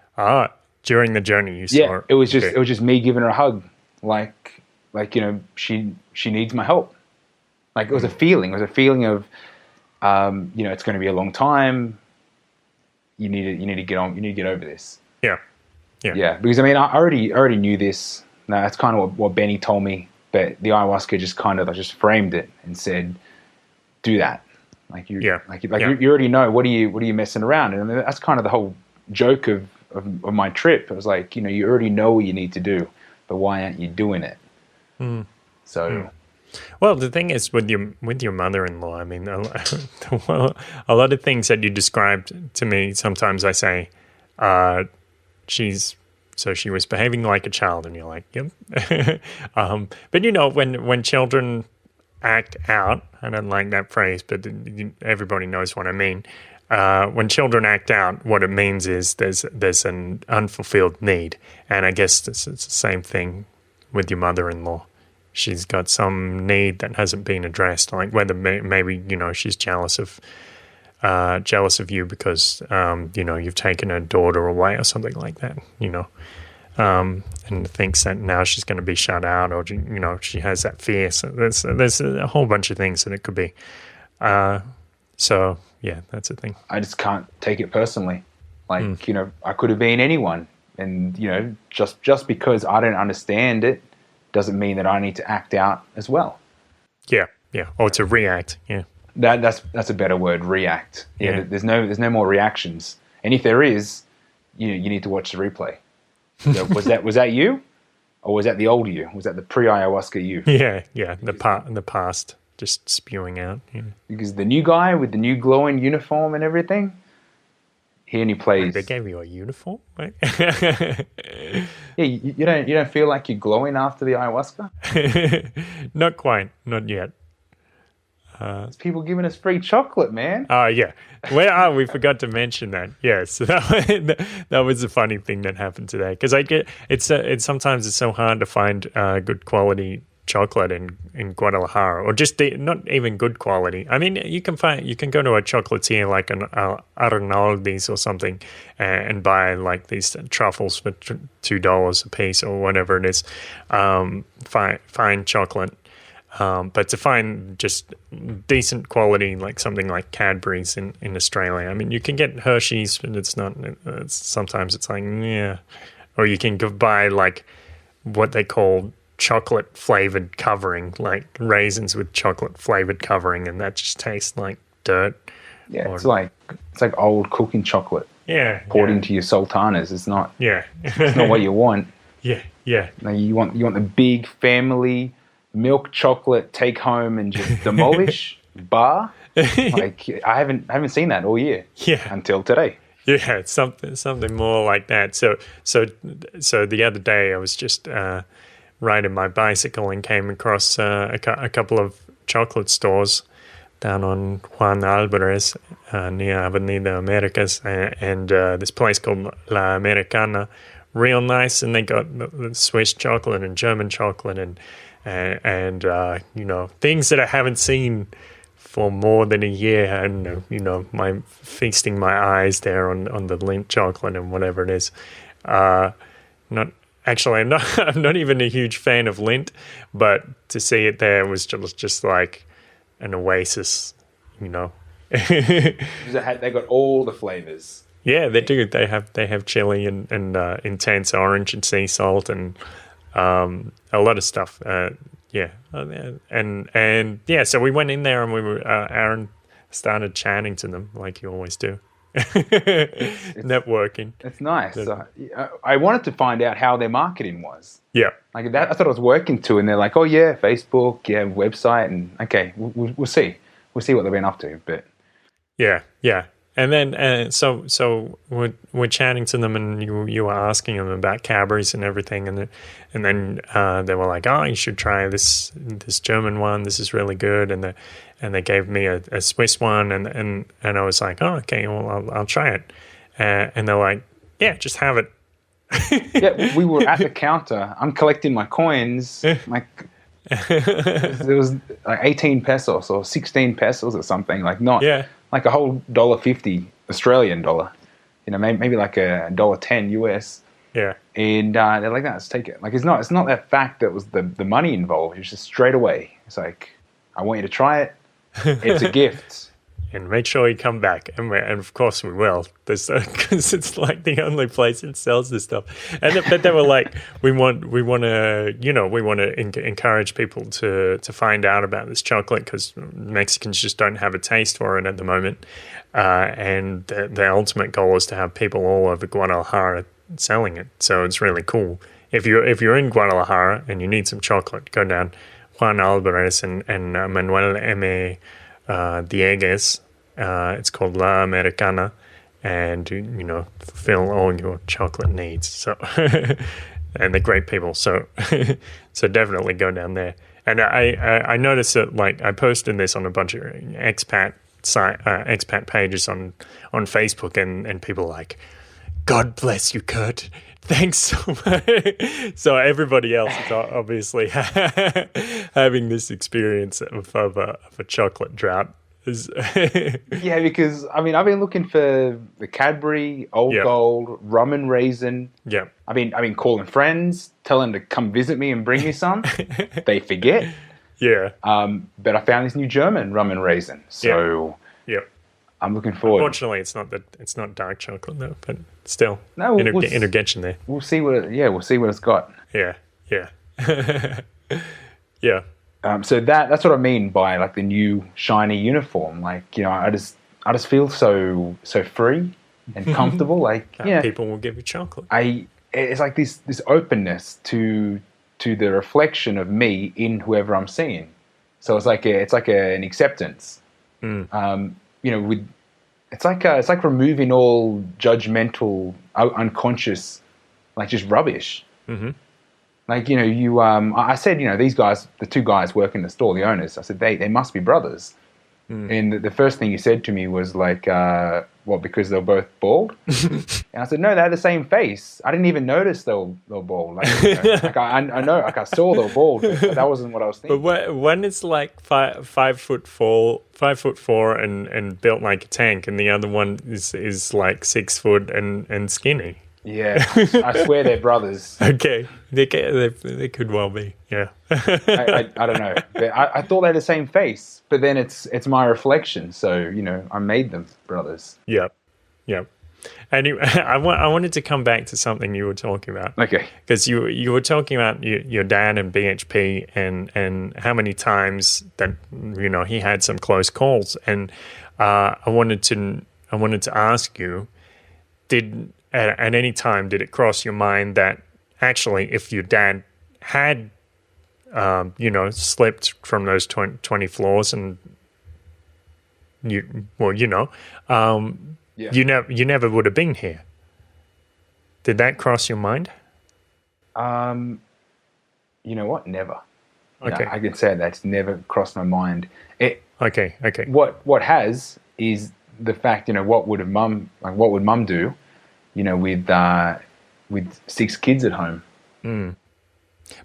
During the journey you saw Yeah, it. it was just me giving her a hug. Like, you know, she needs my help. Like, it was a feeling. It was a feeling of, you know, it's going to be a long time. You need to get on. You need to get over this. Yeah. Yeah. Because I mean, I already knew this. No, that's kind of what Benny told me. But the ayahuasca just kind of just framed it and said, "Do that." Like you already know. What are you messing around? And I mean, that's kind of the whole joke of my trip. It was like, you know, you already know what you need to do, but why aren't you doing it? So. Well, the thing is with your mother-in-law, I mean, a lot of things that you described to me, sometimes I say, she was behaving like a child, and you're like, yep. But you know, when children act out, I don't like that phrase, but everybody knows what I mean. When children act out, what it means is there's an unfulfilled need, and I guess it's the same thing with your mother-in-law. She's got some need that hasn't been addressed, like whether maybe, you know, she's jealous of you because you know, you've taken her daughter away or something like that, you know, and thinks that now she's going to be shut out, or, you know, she has that fear. So there's a whole bunch of things that it could be. So yeah, that's the thing. I just can't take it personally. Like, you know, I could have been anyone, and, you know, just because I don't understand it doesn't mean that I need to act out as well. Yeah, or to react. Yeah, that's a better word. React. Yeah, there's no more reactions, and if there is, you need to watch the replay. So was that you, or was that the old you? Was that the pre-ayahuasca you? Yeah, the past just spewing out. Yeah. Because the new guy with the new glowing uniform and everything, he only plays. They gave you a uniform, right? Yeah, you don't feel like you're glowing after the ayahuasca? Not quite, not yet. There's people giving us free chocolate, man. Oh, yeah. Well, we forgot to mention that. Yes, that was a funny thing that happened today. Because sometimes it's so hard to find good quality chocolate in Guadalajara, or just not even good quality. I mean, you can go to a chocolatier like an Arnaldi's or something and buy like these truffles for $2 a piece or whatever it is, fine chocolate. But to find just decent quality, like something like Cadbury's in Australia, I mean, you can get Hershey's, but it's not. Sometimes it's like, yeah. Or you can buy like what they call chocolate flavored covering, like raisins with chocolate flavored covering, and that just tastes like dirt. Yeah, it's like old cooking chocolate. Yeah, poured into your sultanas. It's not. Yeah, it's not what you want. Yeah. No, you want the big family milk chocolate take home and just demolish bar. Like, I haven't seen that all year. Yeah, until today. Yeah, it's something more like that. So the other day I was just riding my bicycle and came across a couple of chocolate stores down on Juan Alvarez near Avenida Americas, and this place called La Americana, real nice, and they got Swiss chocolate and German chocolate and you know, things that I haven't seen for more than a year, and you know, my feasting my eyes there on the Lindt chocolate and whatever it is. I'm not even a huge fan of Lindt, but to see it there was just like an oasis, you know. They got all the flavors. Yeah, they do. They have chili and intense orange and sea salt and a lot of stuff. Yeah, and yeah. So we went in there and we were Aaron started chatting to them like you always do. Networking. It's nice. I wanted to find out how their marketing was. Yeah. Like that, I thought I was working to, and they're like, "Oh yeah, Facebook, yeah, website," and okay, we'll see what they've been up to. But yeah, and then so we're chatting to them, and you were asking them about Cadbury's and everything, and then they were like, "Oh, you should try this German one. This is really good," and they gave me a Swiss one, and I was like, "Oh, okay, well I'll try it," and they're like, "Yeah, just have it." Yeah, we were at the counter. I'm collecting my coins. Like there was like 18 pesos or 16 pesos or something. Like like a whole $1.50 Australian dollar. You know, maybe like a $1.10 US. Yeah. And they're like, "No, let's take it." Like it's not that fact that was the money involved. It's just straight away. It's like, "I want you to try it. It's a gift." And make sure you come back, and of course we will, because it's like the only place that sells this stuff. But they were like, we want to encourage people to find out about this chocolate, because Mexicans just don't have a taste for it at the moment, and the ultimate goal is to have people all over Guadalajara selling it. So it's really cool. If you're in Guadalajara and you need some chocolate, go down Juan Alvarez and Manuel M. Diegues. It's called La Americana, and fulfill all your chocolate needs. So, and they're great people. So, so definitely go down there. And I noticed that, like, I posted this on a bunch of expat pages on Facebook, and people are like, "God bless you, Kurt. Thanks so much." So everybody else is obviously having this experience of a chocolate drought. Yeah, because I mean, I've been looking for the Cadbury, Old Gold, rum and raisin. Yeah. I've been calling friends, telling them to come visit me and bring me some. They forget. Yeah. But I found this new German rum and raisin. So yeah. I'm looking forward. Unfortunately, it's not dark chocolate though, but still, intervention there. We'll see what it's got. Yeah. Yeah. So that's what I mean by like the new shiny uniform. Like, I just feel so free and comfortable. Like, people will give you chocolate. It's like this openness to the reflection of me in whoever I'm seeing. So it's like an acceptance. It's like removing all judgmental, unconscious, like just rubbish. Mm-hmm. Like, I said, these guys, the two guys working the store, the owners, I said, they must be brothers. And the first thing he said to me was like, what, because they're both bald? And I said, no, they had the same face. I didn't even notice they were bald. Like, I know, like I saw they were bald, but that wasn't what I was thinking. But one is like 5'4" and built like a tank, and the other one is like 6 foot and skinny. Yeah, I swear they're brothers. Okay, they could well be. Yeah, I don't know. I thought they had the same face, but then it's my reflection. So I made them brothers. Yep. Anyway, I wanted to come back to something you were talking about. Okay, because you were talking about your dad and BHP and how many times that he had some close calls, and I wanted to ask you, at any time, did it cross your mind that actually if your dad had, slipped from those 20 floors and you never would have been here? Did that cross your mind? You know what? Never. Okay. No, I can say that's never crossed my mind. Okay. What has is the fact, what would mum do? With 6 kids at home. Mm.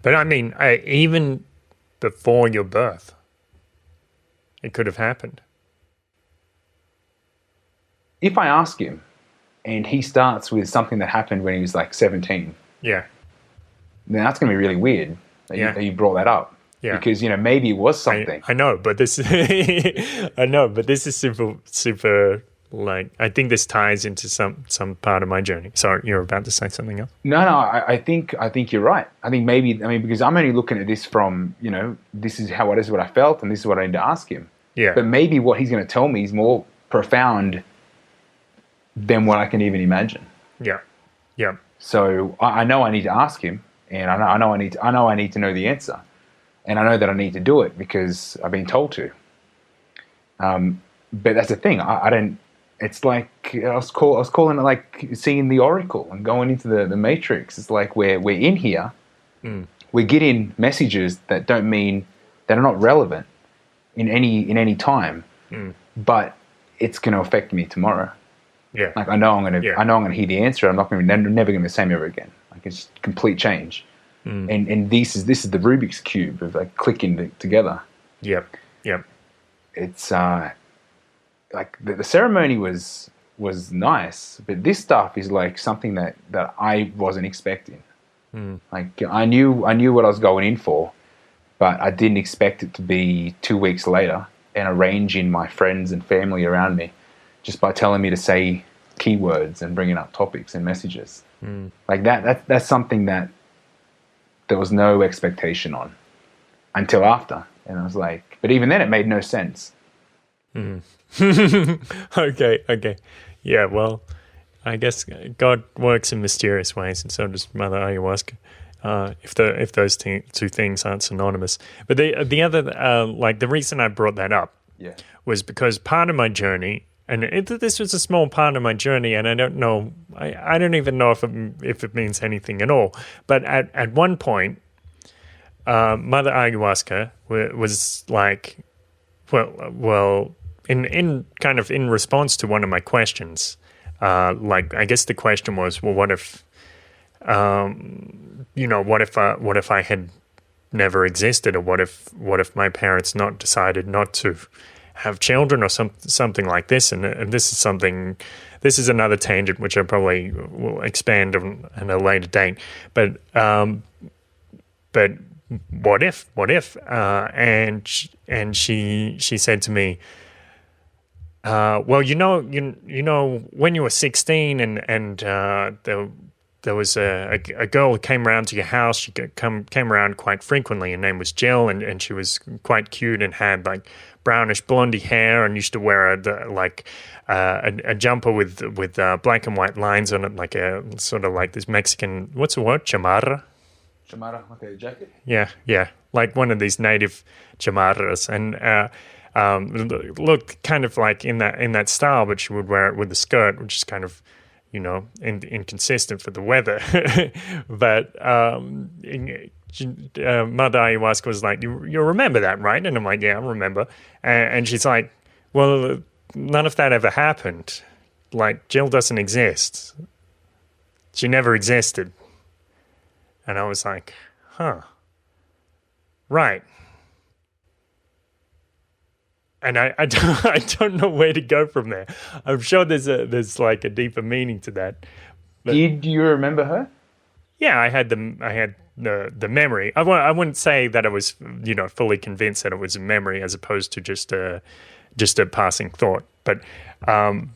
But I mean, even before your birth, it could have happened. If I ask him, and he starts with something that happened when he was like 17, yeah, then that's going to be really weird that you brought that up. Yeah. Because maybe it was something. I know, but this is super Like, I think this ties into some part of my journey. Sorry, you're about to say something else? No, I think you're right. I think maybe, because I'm only looking at this from, this is what I felt, and this is what I need to ask him. Yeah. But maybe what he's going to tell me is more profound than what I can even imagine. Yeah. Yeah. So I know I need to ask him, and I know I need to know the answer, and I know that I need to do it because I've been told to. But that's the thing. I don't. It's like I was calling it like seeing the Oracle and going into the Matrix. It's like we're in here. We're getting messages that are not relevant in any time, but it's going to affect me tomorrow. Yeah. Like I know I'm going to hear the answer. I'm never going to be the same ever again. Like it's complete change. And this is the Rubik's cube of like clicking together. Yep. Yep. It's like the ceremony was nice, but this stuff is like something that I wasn't expecting. Like I knew what I was going in for, but I didn't expect it to be 2 weeks later and arranging my friends and family around me just by telling me to say keywords and bringing up topics and messages. Like that's something that there was no expectation on until after. And I was like, but even then it made no sense. Okay. Yeah, well, I guess God works in mysterious ways, and so does Mother Ayahuasca. If those two things aren't synonymous, but the other like the reason I brought that up was because part of my journey, and this was a small part of my journey, and I don't know, I don't even know if it means anything at all. But at one point, Mother Ayahuasca was like, well. In kind of in response to one of my questions, like I guess the question was, well, what if, what if I had never existed, or what if my parents decided not to have children, or something like this, and this is another tangent which I probably will expand on at a later date, but what if, and she said to me. Well, when you were 16 and there was a girl who came around to your house. She came around quite frequently. Her name was Jill, and she was quite cute and had like brownish blondie hair and used to wear a jumper with black and white lines on it, like a sort of like this Mexican, what's the word, chamarra? Chamarra, okay, jacket. Yeah, like one of these native chamarras, and. Looked kind of like in that style, but she would wear it with a skirt, which is kind of, inconsistent for the weather. But Mother Ayahuasca was like, you remember that, right? And I'm like, yeah, I remember. And she's like, well, none of that ever happened. Like, Jill doesn't exist. She never existed. And I was like, huh. Right. And I don't know where to go from there. I'm sure there's like a deeper meaning to that. But, do you remember her? Yeah, I had the memory. I wouldn't say that I was fully convinced that it was a memory as opposed to just a passing thought. But I'm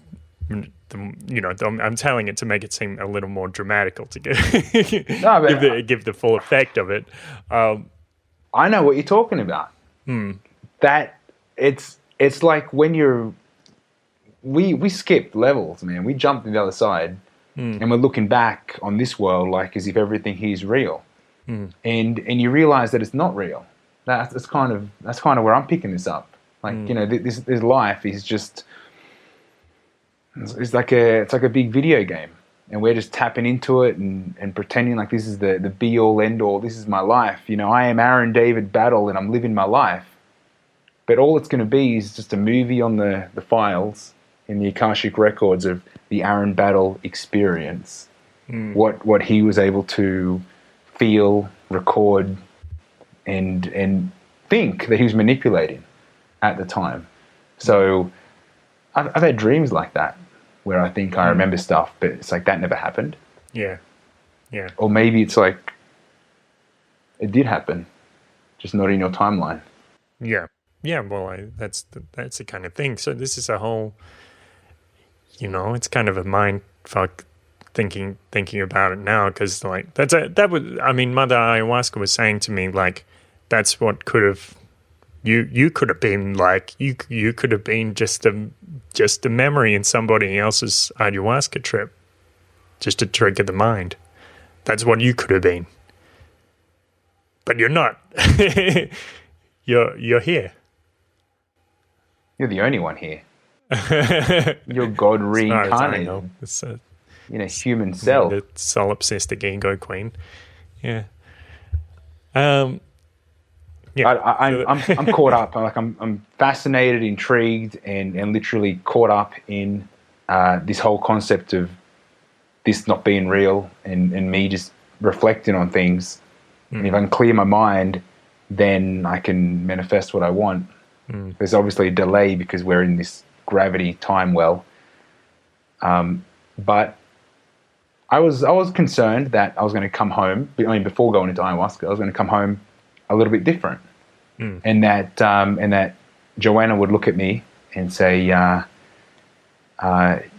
telling it to make it seem a little more dramatical to give the full effect of it. I know what you're talking about. That. It's like when we skipped levels, man. We jumped to the other side, and we're looking back on this world like as if everything here is real, and you realize that it's not real. That's kind of where I'm picking this up. Like this life is just it's like a big video game, and we're just tapping into it and pretending like this is the be all end all. This is my life. I am Aaron David Battle, and I'm living my life. But all it's going to be is just a movie on the files in the Akashic records of the Aaron Battle experience. What he was able to feel, record, and think that he was manipulating at the time. So I've had dreams like that where I think I remember stuff, but it's like that never happened. Yeah. Or maybe it's like it did happen, just not in your timeline. Yeah. Yeah, well, that's the kind of thing. So this is a whole it's kind of a mind fuck thinking about it now, because like Mother Ayahuasca was saying to me, like, that's what could have you could have been like, you could have been just a memory in somebody else's ayahuasca trip, just to trigger the mind. That's what you could have been, but you're not. You're here. You're the only one here. You're God reincarnated in a human cell. The solipsistic ego queen. Yeah. I'm caught up. I'm fascinated, intrigued, and literally caught up in this whole concept of this not being real, and me just reflecting on things. And if I can clear my mind, then I can manifest what I want. There's obviously a delay because we're in this gravity time well. But I was concerned that I was going to come home. I mean, before going into ayahuasca, I was going to come home a little bit different, and that Joanna would look at me and say,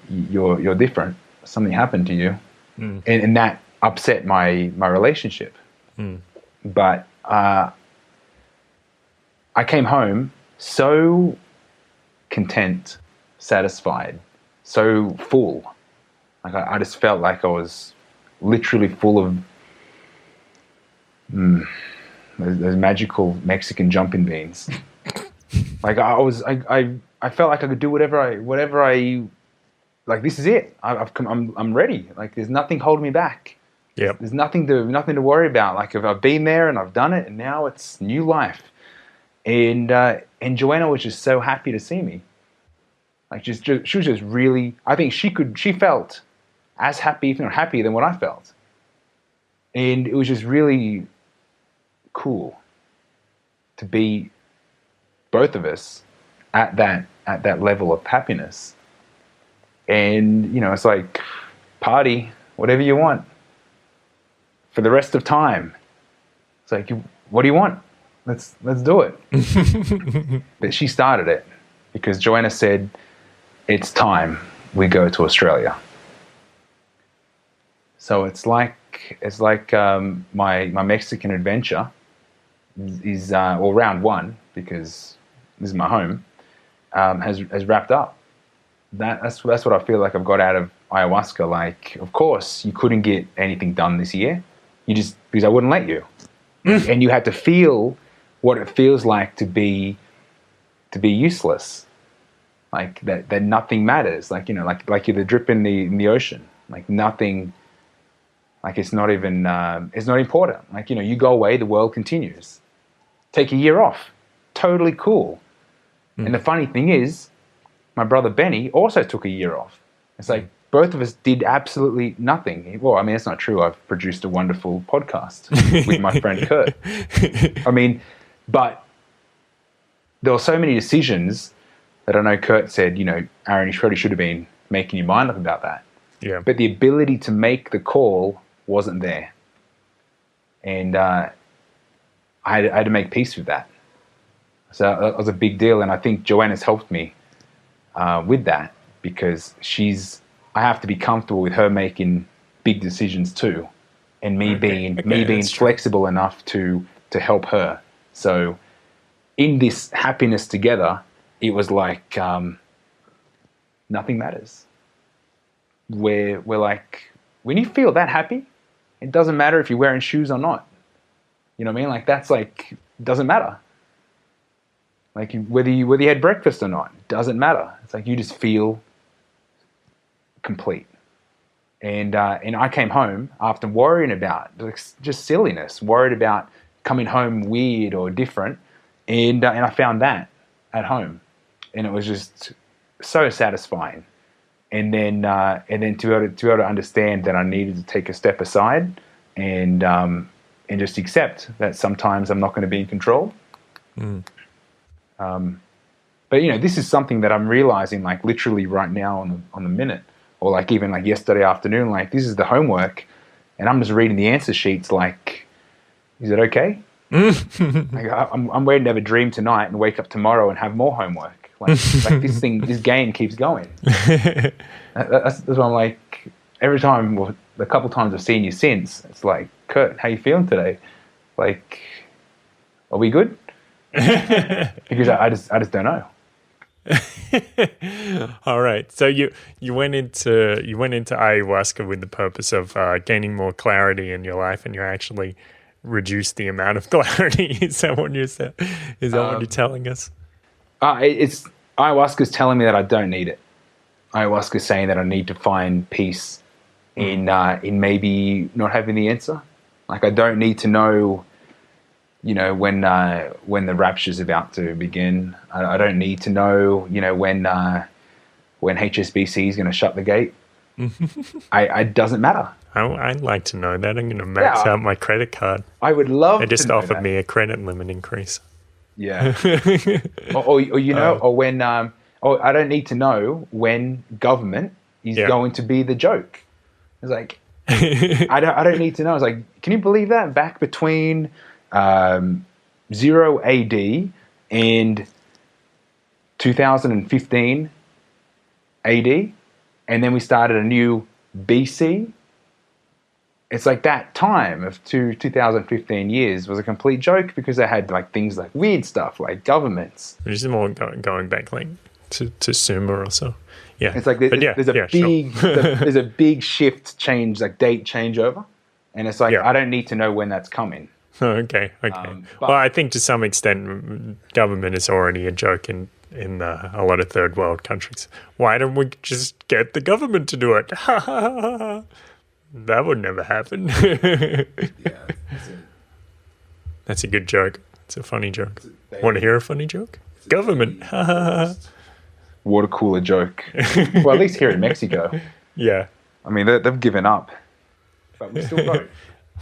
"You're different. Something happened to you," and that upset my relationship. But I came home so content, satisfied, so full. Like I just felt like I was literally full of those magical Mexican jumping beans. Like I felt like I could do whatever I like. This is it. I'm ready. Like there's nothing holding me back. Yeah. There's nothing to worry about. Like I've been there and I've done it, and now it's new life. And Joanna was just so happy to see me. Like she was just really. I think she felt as happy, if not happier, than what I felt. And it was just really cool to be both of us at that level of happiness. And it's like, party whatever you want for the rest of time. It's like, what do you want? Let's do it. But she started it because Joanna said, it's time we go to Australia. So it's like my Mexican adventure is round one, because this is my home, has wrapped up. That's what I feel like I've got out of ayahuasca. Like, of course, you couldn't get anything done this year. Because I wouldn't let you. And you had to feel what it feels like to be useless. Like that nothing matters. Like, like you're the drip in the ocean. Like nothing, like it's not even, it's not important. Like, you go away, the world continues. Take a year off. Totally cool. And the funny thing is, my brother Benny also took a year off. It's like both of us did absolutely nothing. Well, I mean, it's not true. I've produced a wonderful podcast with my friend Kurt. I mean, but there were so many decisions that I know Kurt said, Aaron, you probably should have been making your mind up about that. Yeah. But the ability to make the call wasn't there. And I had to make peace with that. So that was a big deal. And I think Joanna's helped me with that, because I have to be comfortable with her making big decisions too. And me being flexible enough to help her. So in this happiness together, it was like nothing matters. We're like, when you feel that happy, it doesn't matter if you're wearing shoes or not. You know what I mean? Like that's like, doesn't matter. Like whether you had breakfast or not, doesn't matter. It's like you just feel complete. And I came home after worrying about just silliness, worried about coming home weird or different, and I found that at home, and it was just so satisfying. And then to be able to understand that I needed to take a step aside and just accept that sometimes I'm not going to be in control. But this is something that I'm realizing, like literally right now on the minute, or like even like yesterday afternoon. Like this is the homework, and I'm just reading the answer sheets. Like, is it okay? Like, I'm waiting to have a dream tonight and wake up tomorrow and have more homework. Like this game keeps going. That's what I'm like. Every time, well, the couple times I've seen you since, it's like, Kurt, how you feeling today? Like, are we good? Because I just don't know. All right. So you went into ayahuasca with the purpose of gaining more clarity in your life, and you actually reduced the amount of clarity. Is that what you're saying? Is that what you're telling us? It's ayahuasca's telling me that I don't need it. Ayahuasca's saying that I need to find peace in maybe not having the answer. Like, I don't need to know, when the rapture's about to begin. I don't need to know, when HSBC is going to shut the gate. It doesn't matter. I'd like to know that. I'm going to max out my credit card. I would love. They just to know offered that. me a credit limit increase. Yeah. or when I don't need to know when government is going to be the joke. It's like I don't need to know. It's like, can you believe that back between 0 AD and 2015 AD, and then we started a new BC. It's like that time of 2015 years was a complete joke because they had like things like weird stuff like governments. Which is more going back like to Sumer or so. Yeah, it's like there's a big shift change, like date changeover, and it's like I don't need to know when that's coming. Okay. Well, I think to some extent, government is already a joke in a lot of third world countries. Why don't we just get the government to do it? That would never happen. That's a good joke. It's a funny joke. Want to hear a funny joke? Government. Water cooler joke. Well, at least here in Mexico. Yeah. I mean, they've given up, but we still vote.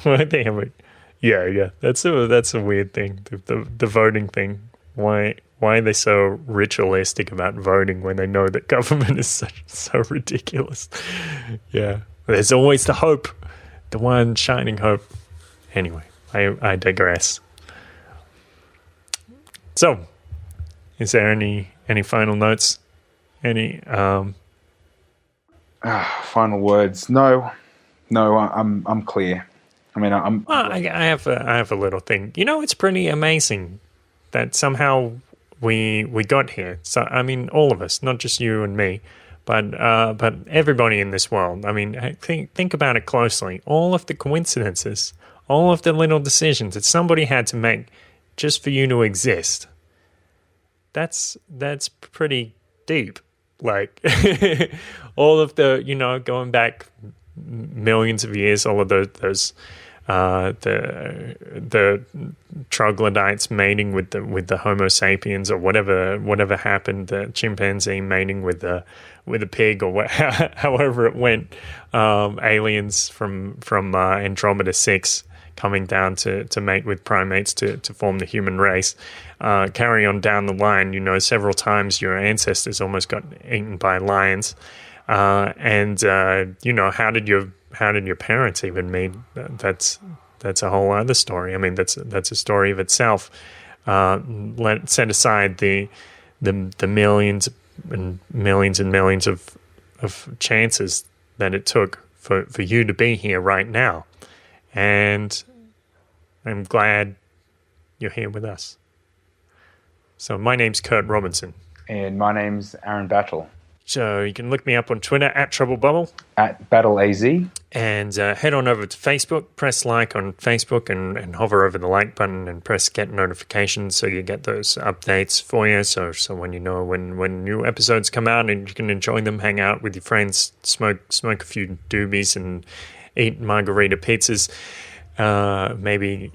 Well, damn it. Yeah. That's a weird thing. The voting thing. Why are they so ritualistic about voting when they know that government is so ridiculous? Yeah. There's always the hope, the one shining hope. Anyway, I digress. So, is there any final notes? Any final words? No, I'm clear. I mean, I have a little thing. It's pretty amazing that somehow we got here. So I mean, all of us, not just you and me, but everybody in this world. I mean, think about it closely. All of the coincidences, all of the little decisions that somebody had to make just for you to exist. That's pretty deep. Like all of the, going back millions of years, all of those the troglodytes mating with the Homo sapiens, or whatever happened, the chimpanzee mating with a pig, or however it went, aliens from Andromeda 6 coming down to mate with primates to form the human race. Carry on down the line, several times your ancestors almost got eaten by lions. And how did your parents even meet? That's a whole other story. I mean, that's a story of itself. Set aside the millions and millions of chances that it took for you to be here right now. And I'm glad you're here with us. So my name's Kurt Robinson. And my name's Aaron Battle. So you can look me up on Twitter @TroubleBubble. @BattleAZ. And head on over to Facebook, press like on Facebook and hover over the like button and press get notifications so you get those updates for you. So when you know when new episodes come out and you can enjoy them, hang out with your friends, smoke a few doobies and eat margarita pizzas, maybe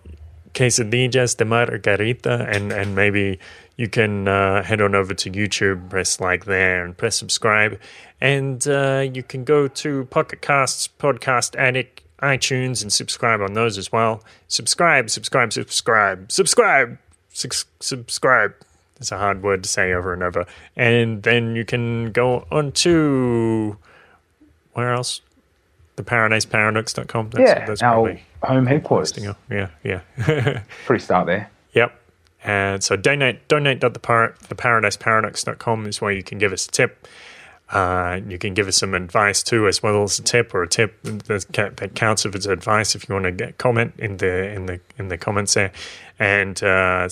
quesadillas de margarita, and maybe you can head on over to YouTube, press like there, and press subscribe. And you can go to Pocket Casts, Podcast Addict, iTunes, and subscribe on those as well. Subscribe. It's a hard word to say over and over. And then you can go on to, where else? theparadiseparadox.com. That's our probably home headquarters. Yeah. Pretty start there. Yep. And so donate.theparadiseparadox.com is where you can give us a tip. You can give us some advice too, as well as a tip, or a tip that counts if it's advice. If you want to comment in the comments there, and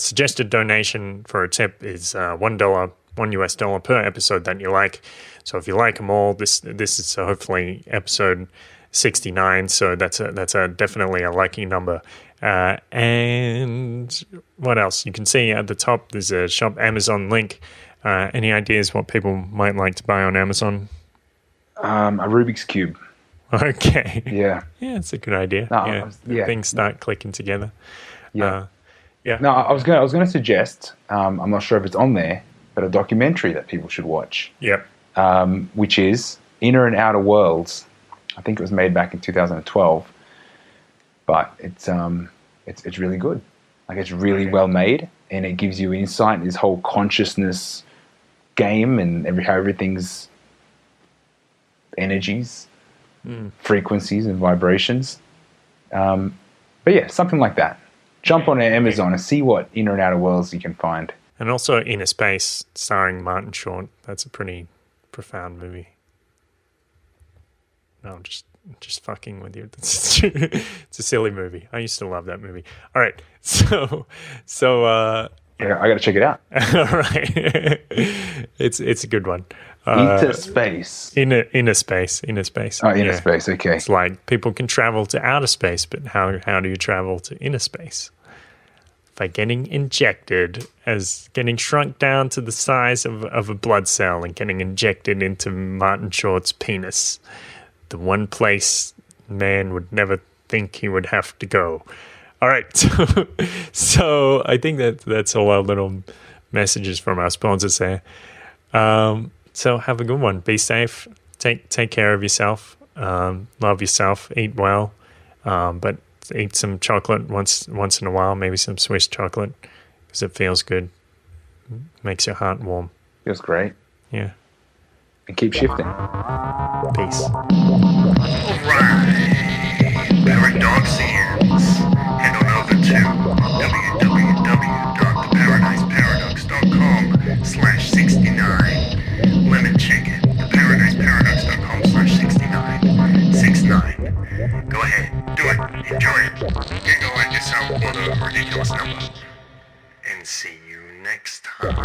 suggested donation for a tip is $1 per episode that you like. So if you like them all, this is hopefully episode 69. So that's definitely a lucky number. And what else? You can see at the top there's a shop Amazon link. Any ideas what people might like to buy on Amazon? A Rubik's Cube. Okay. Yeah. Yeah, it's a good idea. No, Things start clicking together. Yeah. Yeah. No, I was going to suggest. I'm not sure if it's on there, but a documentary that people should watch. Yep. Which is Inner and Outer Worlds. I think it was made back in 2012, but it's really good. Like, it's really well made, and it gives you insight into this whole consciousness game and how everything's energies, frequencies, and vibrations. But yeah, something like that. Jump on Amazon and see what Inner and Outer Worlds you can find. And also Inner Space, starring Martin Short. That's a pretty profound movie. No, I'm just fucking with you. It's a silly movie. I used to love that movie. All right, so I got to check it out. all right, it's a good one. Inner space. Inner space. Oh, inner space. Okay. It's like people can travel to outer space, but how do you travel to inner space? By getting injected, as getting shrunk down to the size of a blood cell and getting injected into Martin Short's penis. The one place man would never think he would have to go. All right, so I think that's all our little messages from our sponsors there. So have a good one. Be safe. Take care of yourself. Love yourself. Eat well. But eat some chocolate once in a while. Maybe some Swiss chocolate, because it feels good. Makes your heart warm. Feels great. Yeah. And keep shifting. Peace. Alright, Paradoxians, head on over to www.theparadiseparadox.com/69. Lemon chicken, theparadiseparadox.com/69. 69. Go ahead, do it, enjoy it. Giggle at yourself for the ridiculous number. And see you next time.